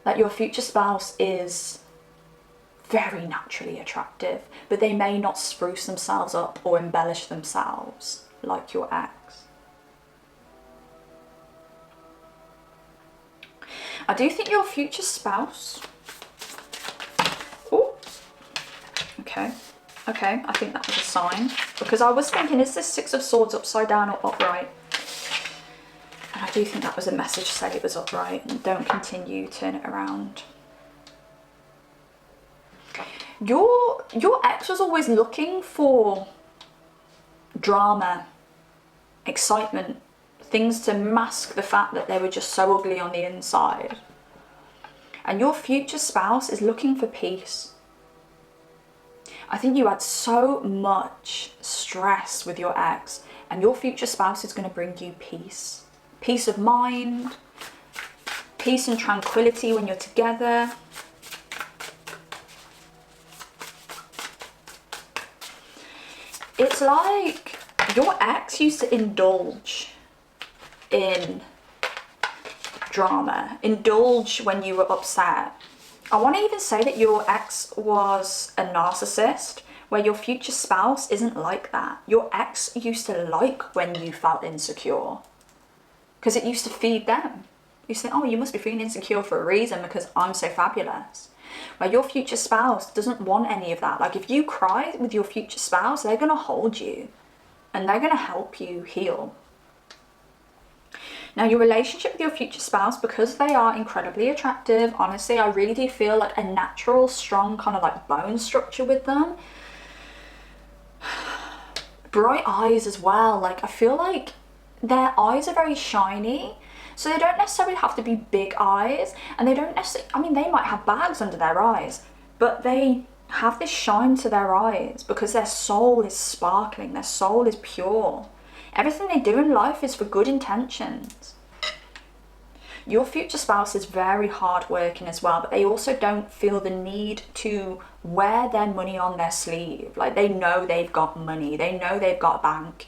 that your future spouse is very naturally attractive, but they may not spruce themselves up or embellish themselves like your ex. I do think your future spouse, oh, okay, I think that was a sign, because I was thinking, is this Six of Swords upside down or upright? And I do think that was a message to say it was upright and don't continue, turn it around. Your ex was always looking for drama, excitement, things to mask the fact that they were just so ugly on the inside. And your future spouse is looking for peace. I think you had so much stress with your ex, and your future spouse is going to bring you peace. Peace of mind, peace and tranquility when you're together. It's like your ex used to indulge in drama, indulge when you were upset. I want to even say that your ex was a narcissist, where your future spouse isn't like that. Your ex used to like when you felt insecure, because it used to feed them. You say, oh, you must be feeling insecure for a reason because I'm so fabulous. Where your future spouse doesn't want any of that. Like if you cry with your future spouse, they're going to hold you and they're going to help you heal. Now, your relationship with your future spouse, because they are incredibly attractive, honestly, I really do feel like a natural, strong kind of like bone structure with them. Bright eyes as well. Like I feel like their eyes are very shiny. So they don't necessarily have to be big eyes, and they don't necessarily, I mean, they might have bags under their eyes, but they have this shine to their eyes because their soul is sparkling, their soul is pure. Everything they do in life is for good intentions. Your future spouse is very hardworking as well, but they also don't feel the need to wear their money on their sleeve. Like they know they've got money, they know they've got a bank,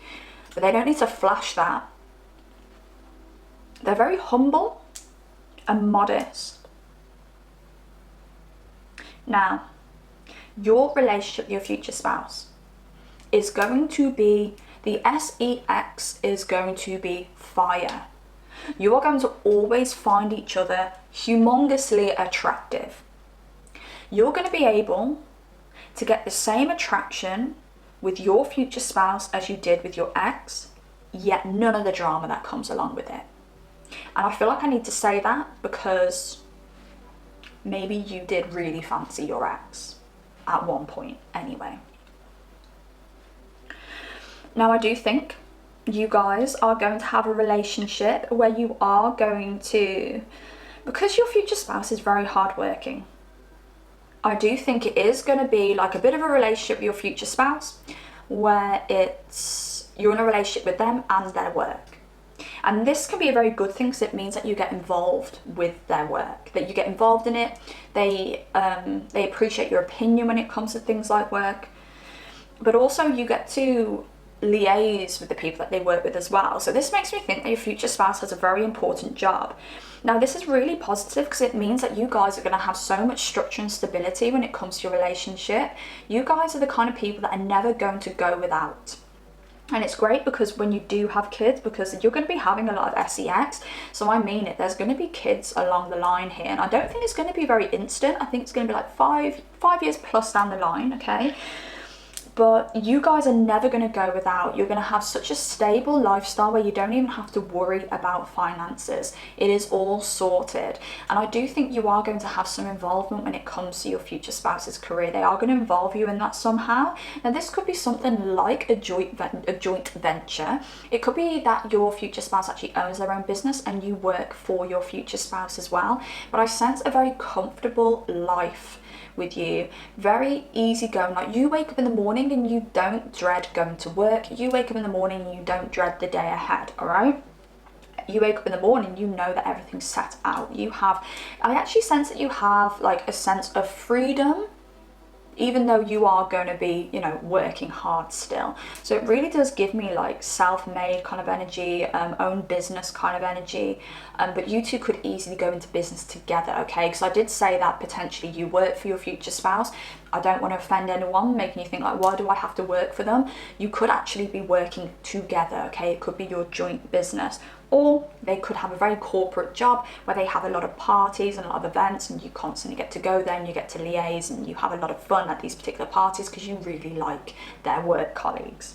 but they don't need to flash that. They're very humble and modest, Now, your relationship with your future spouse is going to be, the SEX is going to be fire. You are going to always find each other humongously attractive. You're going to be able to get the same attraction with your future spouse as you did with your ex, yet none of the drama that comes along with it. And I feel like I need to say that because maybe you did really fancy your ex at one point anyway. Now, I do think you guys are going to have a relationship where you are going to, because your future spouse is very hardworking, I do think it is going to be like a bit of a relationship with your future spouse where you're in a relationship with them and their work. And this can be a very good thing because it means that you get involved with their work, that you get involved in it. They appreciate your opinion when it comes to things like work, but also you get to liaise with the people that they work with as well. So this makes me think that your future spouse has a very important job. Now, this is really positive because it means that you guys are going to have so much structure and stability when it comes to your relationship. You guys are the kind of people that are never going to go without. And it's great because when you do have kids, because you're going to be having a lot of SEX, so I mean it, there's going to be kids along the line here, and I don't think it's going to be very instant. I think it's going to be like five years plus down the line, okay? But you guys are never going to go without. You're going to have such a stable lifestyle where you don't even have to worry about finances. It is all sorted. And I do think you are going to have some involvement when it comes to your future spouse's career. They are going to involve you in that somehow. Now, this could be something like a joint venture. It could be that your future spouse actually owns their own business and you work for your future spouse as well. But I sense a very comfortable life with you, very easy going. Like, you wake up in the morning and you don't dread going to work. You wake up in the morning and you don't dread the day ahead, all right? You wake up in the morning, you know that everything's set out. I actually sense that you have like a sense of freedom, even though you are going to be, you know, working hard still. So it really does give me like self-made kind of energy, own business kind of energy. But you two could easily go into business together, okay? Because I did say that potentially you work for your future spouse. I don't want to offend anyone, making you think like, why do I have to work for them? You could actually be working together, okay? It could be your joint business. Or they could have a very corporate job where they have a lot of parties and a lot of events and you constantly get to go there and you get to liaise and you have a lot of fun at these particular parties because you really like their work colleagues.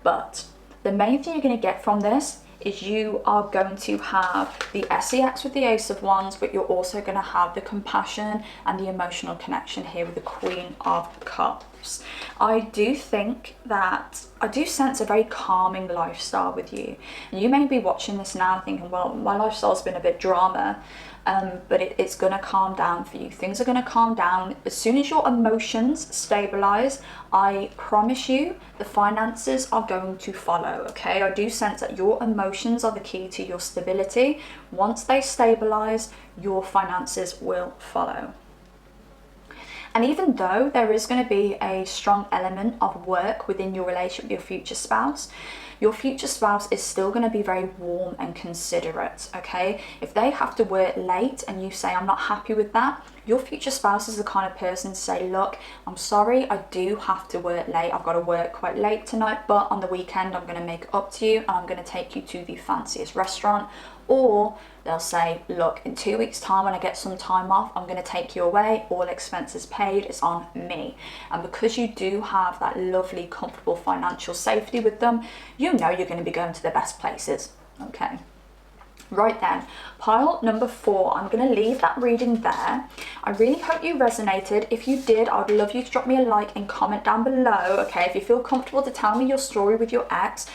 But the main thing you're going to get from this is you are going to have the SEX with the Ace of Wands, but you're also going to have the compassion and the emotional connection here with the Queen of Cups. I do think that, I do sense a very calming lifestyle with you. And you may be watching this now thinking, well, my lifestyle's been a bit drama, but it's going to calm down for you. Things are going to calm down. As soon as your emotions stabilize, I promise you the finances are going to follow, okay? I do sense that your emotions are the key to your stability. Once they stabilize, your finances will follow. And even though there is going to be a strong element of work within your relationship with your future spouse is still going to be very warm and considerate, okay? If they have to work late and you say, I'm not happy with that, your future spouse is the kind of person to say, look, I'm sorry, I do have to work late. I've got to work quite late tonight, but on the weekend, I'm going to make it up to you and I'm going to take you to the fanciest restaurant. Or they'll say, look, in 2 weeks' time when I get some time off, I'm going to take you away, all expenses paid, it's on me. And because you do have that lovely, comfortable financial safety with them, you know you're going to be going to the best places, okay? Right then, pile number 4, I'm going to leave that reading there. I really hope you resonated. If you did, I would love you to drop me a like and comment down below, okay? If you feel comfortable to tell me your story with your ex,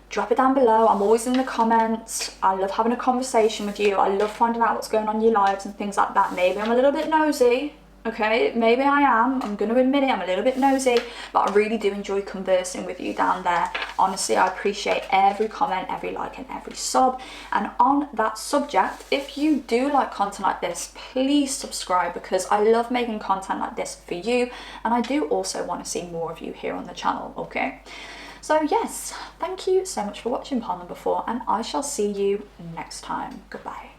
drop it down below. I'm always in the comments. I love having a conversation with you. I love finding out what's going on in your lives and things like that. Maybe I'm a little bit nosy, okay? Maybe I am. I'm going to admit it. I'm a little bit nosy, but I really do enjoy conversing with you down there. Honestly, I appreciate every comment, every like and every sub. And on that subject, if you do like content like this, please subscribe because I love making content like this for you. And I do also want to see more of you here on the channel, okay? So yes, thank you so much for watching pile number 4 and I shall see you next time. Goodbye.